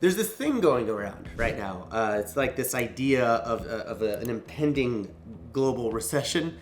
There's this thing going around right now. It's like this idea of an impending global recession.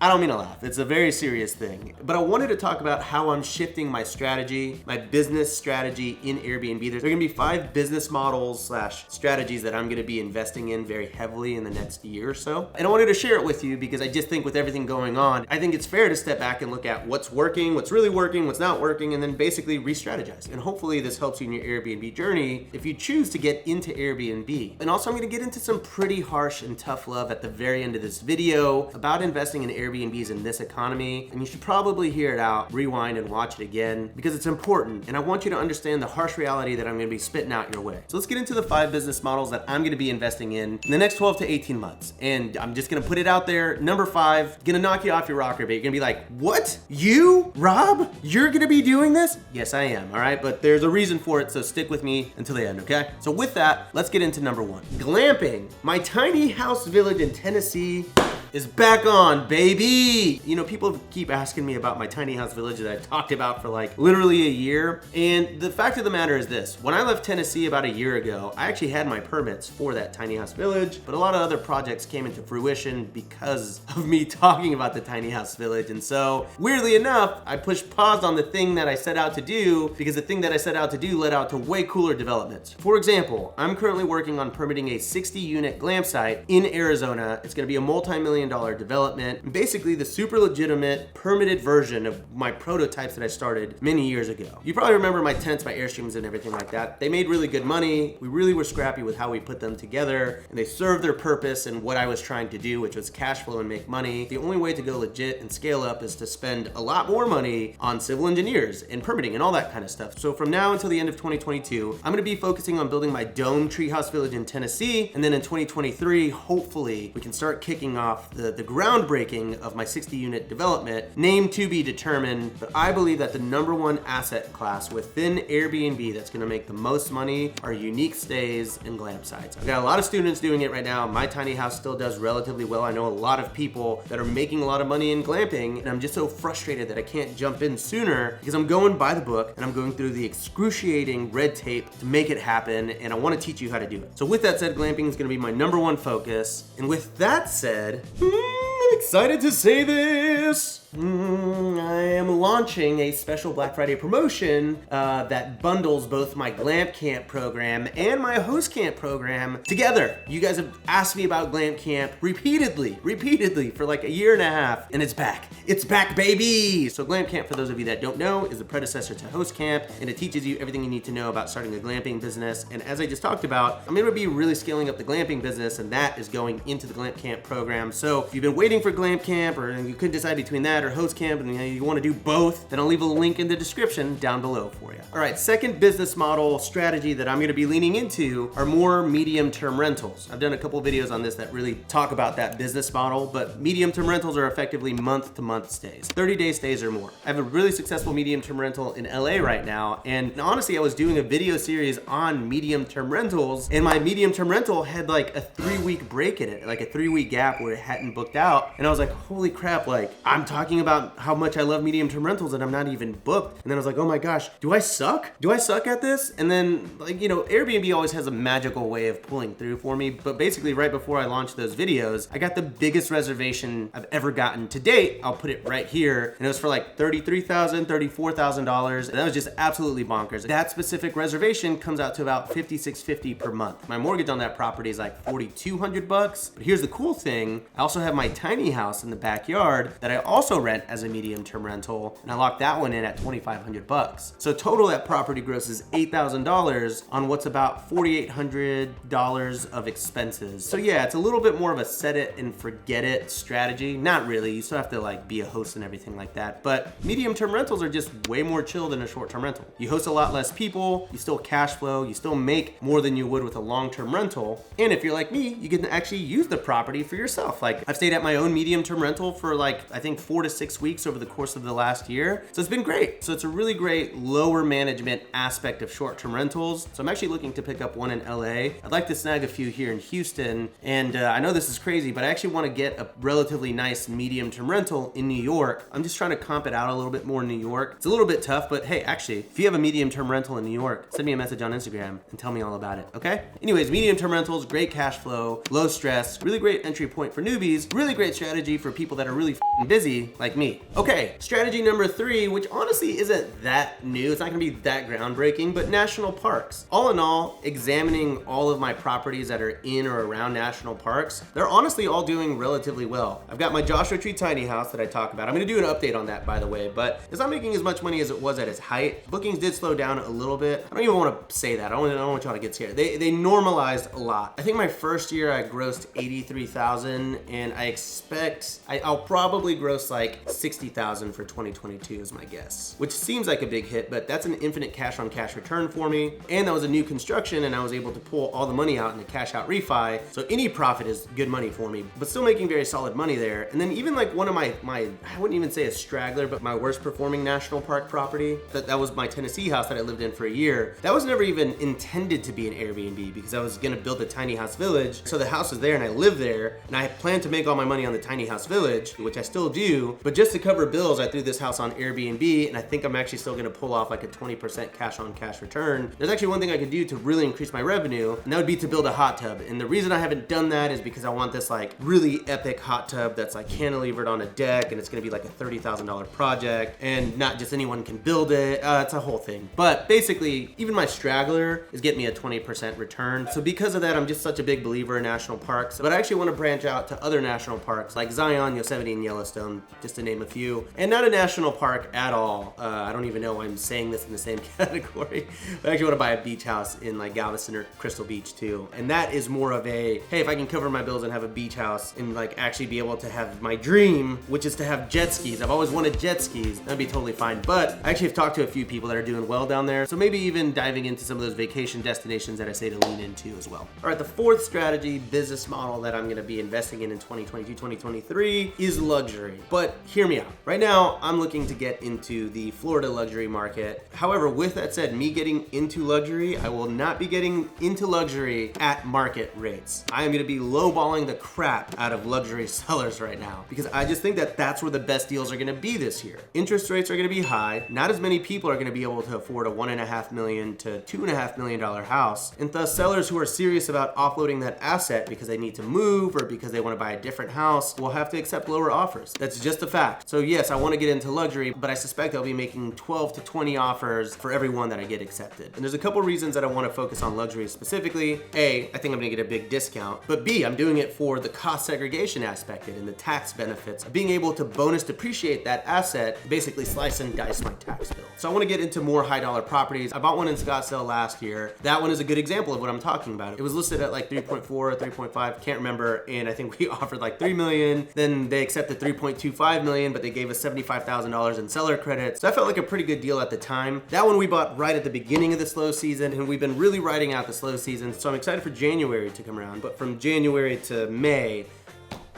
I don't mean to laugh. It's a very serious thing. But I wanted to talk about how I'm shifting my strategy, my business strategy in Airbnb. There are gonna be 5 business models / strategies that I'm gonna be investing in very heavily in the next year or so. And I wanted to share it with you because I just think with everything going on, I think it's fair to step back and look at what's working, what's really working, what's not working, and then basically re-strategize. And hopefully this helps you in your Airbnb journey if you choose to get into Airbnb. And also I'm gonna get into some pretty harsh and tough love at the very end of this video about investing in Airbnbs in this economy, and you should probably hear it out, rewind and watch it again because it's important, and I want you to understand the harsh reality that I'm gonna be spitting out your way. So let's get into the 5 business models that I'm gonna be investing in the next 12 to 18 months. And I'm just gonna put it out there. Number 5, gonna knock you off your rocker, but you're gonna be like, what? You, Rob? You're gonna be doing this? Yes, I am, all right? But there's a reason for it, so stick with me until the end, okay? So with that, let's get into number 1. Glamping. My tiny house village in Tennessee is back on, baby. You know, people keep asking me about my tiny house village that I've talked about for like literally a year. And the fact of the matter is this: when I left Tennessee about a year ago, I actually had my permits for that tiny house village, but a lot of other projects came into fruition because of me talking about the tiny house village. And so weirdly enough, I pushed pause on the thing that I set out to do because the thing that I set out to do led out to way cooler developments. For example, I'm currently working on permitting a 60-unit glam site in Arizona. It's gonna be a multi-million-dollar development, and basically the super legitimate permitted version of my prototypes that I started many years ago. You probably remember my tents, my Airstreams and everything like that. They made really good money. We really were scrappy with how we put them together, and they served their purpose and what I was trying to do, which was cash flow and make money. The only way to go legit and scale up is to spend a lot more money on civil engineers and permitting and all that kind of stuff. So from now until the end of 2022, I'm gonna be focusing on building my dome treehouse village in Tennessee, and then in 2023, hopefully we can start kicking off the groundbreaking of my 60-unit development, name to be determined. But I believe that the #1 asset class within Airbnb that's gonna make the most money are unique stays and glam sites. I've got a lot of students doing it right now. My tiny house still does relatively well. I know a lot of people that are making a lot of money in glamping, and I'm just so frustrated that I can't jump in sooner because I'm going by the book and I'm going through the excruciating red tape to make it happen, and I wanna teach you how to do it. So with that said, glamping is gonna be my #1 focus. And with that said, I'm excited to say this. I am launching a special Black Friday promotion that bundles both my Glam Camp program and my Host Camp program together. You guys have asked me about Glam Camp repeatedly for like a year and a half, and it's back. It's back, baby! So Glam Camp, for those of you that don't know, is the predecessor to Host Camp, and it teaches you everything you need to know about starting a glamping business. And as I just talked about, I'm gonna be really scaling up the glamping business, and that is going into the Glam Camp program. So if you've been waiting for Glam Camp, or you couldn't decide between that or Host Camp, and you want to do both, then I'll leave a link in the description down below for you. All right, second business model strategy that I'm going to be leaning into are more medium-term rentals. I've done a couple videos on this that really talk about that business model, but medium-term rentals are effectively month-to-month stays, 30-day stays or more. I have a really successful medium-term rental in LA right now, and honestly, I was doing a video series on medium-term rentals, and my medium-term rental had like a 3-week break in it, like a 3-week gap where it hadn't booked out, and I was like, holy crap, like I'm talking about how much I love medium-term rentals and I'm not even booked. And then I was like, oh my gosh, do I suck? Do I suck at this? And then, like, you know, Airbnb always has a magical way of pulling through for me, but basically right before I launched those videos, I got the biggest reservation I've ever gotten to date. I'll put it right here, and it was for like $33,000, $34,000, and that was just absolutely bonkers. That specific reservation comes out to about $5,650 per month. My mortgage on that property is like $4,200 bucks, but here's the cool thing. I also have my tiny house in the backyard that I also rent as a medium-term rental, and I locked that one in at $2,500 bucks. So total that property grosses $8,000 on what's about $4,800 of expenses. So yeah, it's a little bit more of a set it and forget it strategy. Not really, you still have to like be a host and everything like that, but medium-term rentals are just way more chill than a short-term rental. You host a lot less people, you still cash flow, you still make more than you would with a long-term rental, and if you're like me, you can actually use the property for yourself. Like I've stayed at my own medium-term rental for like, I think 4 to 6 weeks over the course of the last year. So it's been great. So it's a really great lower management aspect of short-term rentals. So I'm actually looking to pick up one in LA. I'd like to snag a few here in Houston. And I know this is crazy, but I actually want to get a relatively nice medium-term rental in New York. I'm just trying to comp it out a little bit more in New York. It's a little bit tough, but hey, actually, if you have a medium-term rental in New York, send me a message on Instagram and tell me all about it, okay? Anyways, medium-term rentals, great cash flow, low stress, really great entry point for newbies, really great strategy for people that are really busy like me. Okay, strategy number 3, which honestly isn't that new. It's not gonna be that groundbreaking, but national parks. All in all, examining all of my properties that are in or around national parks, they're honestly all doing relatively well. I've got my Joshua Tree tiny house that I talk about. I'm gonna do an update on that, by the way, but it's not making as much money as it was at its height. Bookings did slow down a little bit. I don't even want to say that. I don't want y'all to get scared. They normalized a lot. I think my first year I grossed 83,000, and I expect I'll probably gross like 60,000 for 2022 is my guess, which seems like a big hit, but that's an infinite cash on cash return for me. And that was a new construction, and I was able to pull all the money out in a cash out refi. So any profit is good money for me, but still making very solid money there. And then even like one of my I wouldn't even say a straggler, but my worst performing national park property, that was my Tennessee house that I lived in for a year. That was never even intended to be an Airbnb because I was gonna build a tiny house village. So the house was there and I lived there, and I planned to make all my money on the tiny house village, which I still do, but just to cover bills, I threw this house on Airbnb, and I think I'm actually still gonna pull off like a 20% cash on cash return. There's actually one thing I could do to really increase my revenue, and that would be to build a hot tub. And the reason I haven't done that is because I want this like really epic hot tub that's like cantilevered on a deck, and it's gonna be like a $30,000 project, and not just anyone can build it. It's a whole thing. But basically, even my straggler is getting me a 20% return. So because of that, I'm just such a big believer in national parks. But I actually want to branch out to other national parks like Zion, Yosemite, and Yellowstone, just to name a few. And not a national park at all. I don't even know why I'm saying this in the same category. I actually want to buy a beach house in like Galveston or Crystal Beach too. And that is more of a, hey, if I can cover my bills and have a beach house and like actually be able to have my dream, which is to have jet skis. I've always wanted jet skis. That'd be totally fine. But I actually have talked to a few people that are doing well down there. So maybe even diving into some of those vacation destinations that I say to lean into as well. All right, the fourth strategy, business model that I'm gonna be investing in 2022, 2023 is luxury. But hear me out. Right now, I'm looking to get into the Florida luxury market. However, with that said, me getting into luxury, I will not be getting into luxury at market rates. I am gonna be lowballing the crap out of luxury sellers right now because I just think that that's where the best deals are gonna be this year. Interest rates are gonna be high. Not as many people are gonna be able to afford a $1.5 million to $2.5 million house. And thus sellers who are serious about offloading that asset because they need to move or because they wanna buy a different house will have to accept lower offers. That's just a fact. So yes, I wanna get into luxury, but I suspect I'll be making 12 to 20 offers for every one that I get accepted. And there's a couple reasons that I wanna focus on luxury specifically. A, I think I'm gonna get a big discount, but B, I'm doing it for the cost segregation aspect and the tax benefits of being able to bonus depreciate that asset, basically slice and dice my tax bill. So I wanna get into more high dollar properties. I bought one in Scottsdale last year. That one is a good example of what I'm talking about. It was listed at like 3.4 or 3.5, can't remember, and I think we offered like 3 million. Then they accepted 3.25 million, but they gave us $75,000 in seller credits. So that felt like a pretty good deal at the time. That one we bought right at the beginning of the slow season, and we've been really riding out the slow season. So I'm excited for January to come around, but from January to May,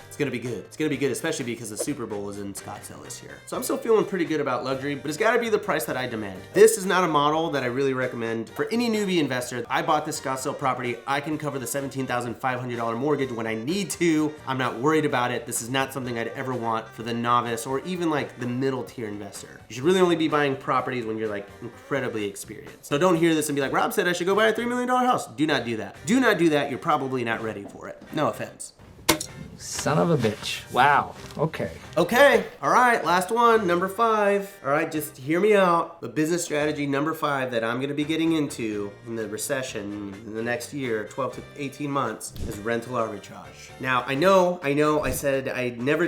it's gonna be good. It's gonna be good, especially because the Super Bowl is in Scottsdale this year. So I'm still feeling pretty good about luxury, but it's gotta be the price that I demand. This is not a model that I really recommend for any newbie investor. I bought this Scottsdale property. I can cover the $17,500 mortgage when I need to. I'm not worried about it. This is not something I'd ever want for the novice or even like the middle tier investor. You should really only be buying properties when you're like incredibly experienced. So don't hear this and be like, Rob said I should go buy a $3 million house. Do not do that. Do not do that. You're probably not ready for it. No offense. Son of a bitch. Wow. Okay. Okay. All right. Last one, number 5. All right. Just hear me out. The business strategy number 5 that I'm going to be getting into in the recession in the next year, 12 to 18 months, is rental arbitrage. Now, I know I said I would never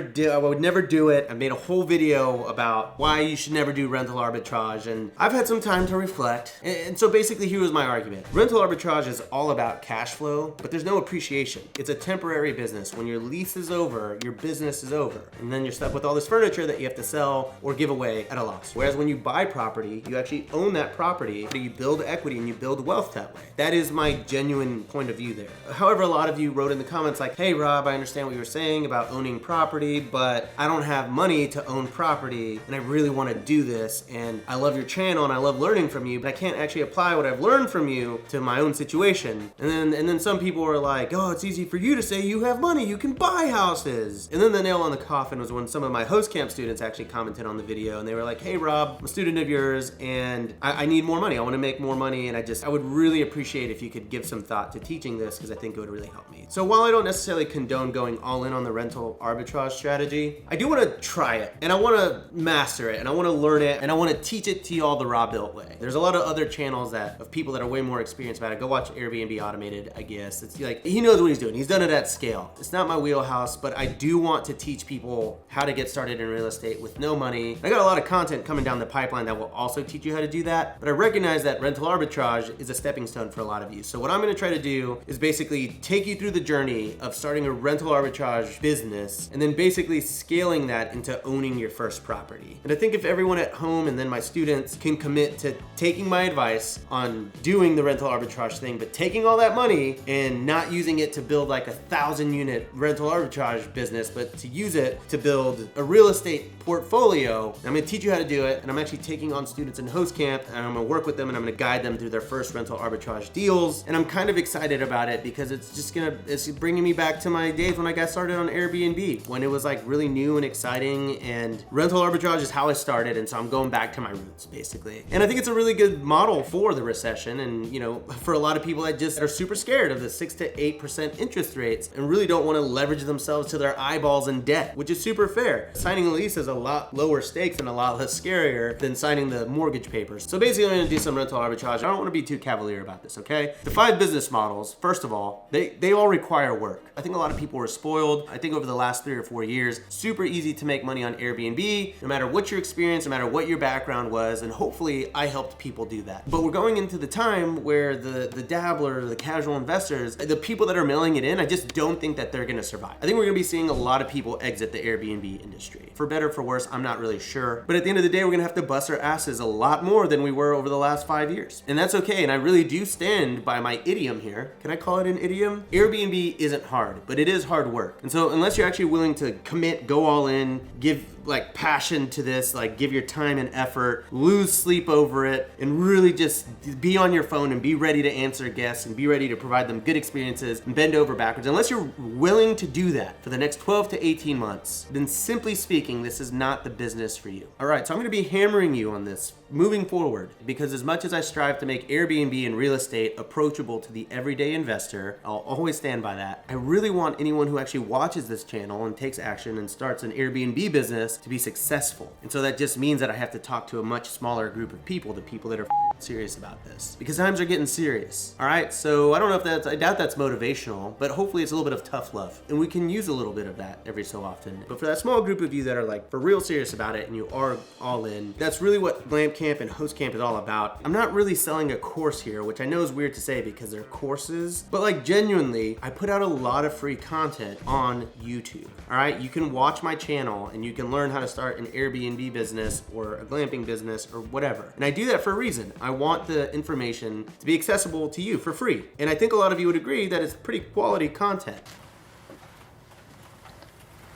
do it. I made a whole video about why you should never do rental arbitrage, and I've had some time to reflect. And so basically, here was my argument. Rental arbitrage is all about cash flow, but there's no appreciation. It's a temporary business. When you're lease is over, your business is over. And then you're stuck with all this furniture that you have to sell or give away at a loss. Whereas when you buy property, you actually own that property, you build equity and you build wealth that way. That is my genuine point of view there. However, a lot of you wrote in the comments like, hey Rob, I understand what you were saying about owning property, but I don't have money to own property and I really want to do this, and I love your channel and I love learning from you, but I can't actually apply what I've learned from you to my own situation. And then some people were like, oh, it's easy for you to say you have money, you can buy houses. And then the nail on the coffin was when some of my host camp students actually commented on the video and they were like, hey Rob, I'm a student of yours and I need more money. I want to make more money, and I would really appreciate if you could give some thought to teaching this, because I think it would really help me. So while I don't necessarily condone going all in on the rental arbitrage strategy, I do want to try it and I want to master it and I want to learn it and I want to teach it to y'all the Rob Built way. There's a lot of other channels of people that are way more experienced about it. Go watch Airbnb Automated, I guess. It's like, he knows what he's doing. He's done it at scale. It's not my wheelhouse, but I do want to teach people how to get started in real estate with no money. I got a lot of content coming down the pipeline that will also teach you how to do that, but I recognize that rental arbitrage is a stepping stone for a lot of you. So what I'm going to try to do is basically take you through the journey of starting a rental arbitrage business and then basically scaling that into owning your first property. And I think if everyone at home and then my students can commit to taking my advice on doing the rental arbitrage thing, but taking all that money and not using it to build like a 1,000-unit rental arbitrage business, but to use it to build a real estate portfolio. I'm going to teach you how to do it, and I'm actually taking on students in host camp, and I'm going to work with them and I'm going to guide them through their first rental arbitrage deals. And I'm kind of excited about it because it's bringing me back to my days when I got started on Airbnb, when it was like really new and exciting, and rental arbitrage is how I started, and so I'm going back to my roots basically. And I think it's a really good model for the recession, and you know, for a lot of people that just are super scared of the 6 to 8% interest rates and really don't want to leverage themselves to their eyeballs in debt, which is super fair. Signing a lease is a lot lower stakes and a lot less scarier than signing the mortgage papers. So basically I'm going to do some rental arbitrage. I don't want to be too cavalier about this, okay? The 5 business models, first of all, they all require work. I think a lot of people were spoiled. I think over the last 3 or 4 years, super easy to make money on Airbnb, no matter what your experience, no matter what your background was, and hopefully I helped people do that. But we're going into the time where the dabbler, the casual investors, the people that are mailing it in, I just don't think that they're going to survive. I think we're going to be seeing a lot of people exit the Airbnb industry. For better or for worse, I'm not really sure. But at the end of the day, we're going to have to bust our asses a lot more than we were over the last 5 years. And that's okay. And I really do stand by my idiom here. Can I call it an idiom? Airbnb isn't hard, but it is hard work. And so unless you're actually willing to commit, go all in, give like passion to this, like give your time and effort, lose sleep over it, and really just be on your phone and be ready to answer guests and be ready to provide them good experiences and bend over backwards. Unless you're willing to do that for the next 12 to 18 months, then simply speaking, this is not the business for you. All right, so I'm going to be hammering you on this moving forward, because as much as I strive to make Airbnb and real estate approachable to the everyday investor, I'll always stand by that. I really want anyone who actually watches this channel and takes action and starts an Airbnb business to be successful. And so that just means that I have to talk to a much smaller group of people, the people that are serious about this, because times are getting serious. All right, so I don't know if I doubt that's motivational, but hopefully it's a little bit of tough love, and we can use a little bit of that every so often. But for that small group of you that are like for real serious about it and you are all in, that's really what Glam Camp and Host Camp is all about. I'm not really selling a course here, which I know is weird to say because they're courses, but like genuinely, I put out a lot of free content on YouTube. All right, you can watch my channel and you can learn how to start an Airbnb business or a glamping business or whatever. And I do that for a reason. I want the information to be accessible to you for free. And I think a lot of you would agree that it's pretty quality content.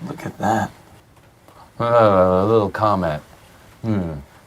Look at that. A little comment.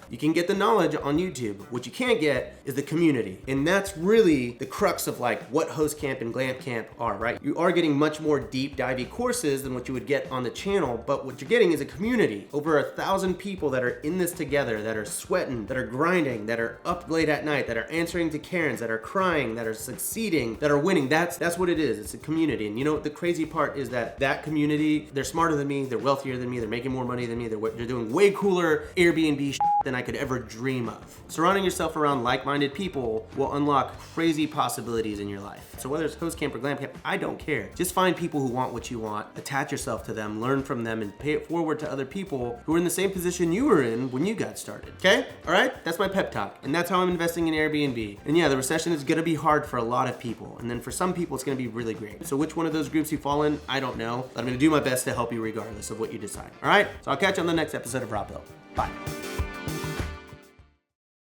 You can get the knowledge on YouTube. What you can't get is the community. And that's really the crux of like what Host Camp and Glam Camp are, right? You are getting much more deep divey courses than what you would get on the channel, but what you're getting is a community. Over 1,000 people that are in this together, that are sweating, that are grinding, that are up late at night, that are answering to Karens, that are crying, that are succeeding, that are winning. That's what it is. It's a community. And you know what the crazy part is, that community, they're smarter than me, they're wealthier than me, they're making more money than me, they're doing way cooler Airbnb shit than I could ever dream of. Surrounding yourself around like-minded people will unlock crazy possibilities in your life. So whether it's host camp or glam camp, I don't care. Just find people who want what you want, attach yourself to them, learn from them, and pay it forward to other people who are in the same position you were in when you got started. Okay? All right? That's my pep talk. And that's how I'm investing in Airbnb. And yeah, the recession is gonna be hard for a lot of people. And then for some people, it's gonna be really great. So which one of those groups you fall in, I don't know. But I'm gonna do my best to help you regardless of what you decide. All right? So I'll catch you on the next episode of Rob Hill. Bye.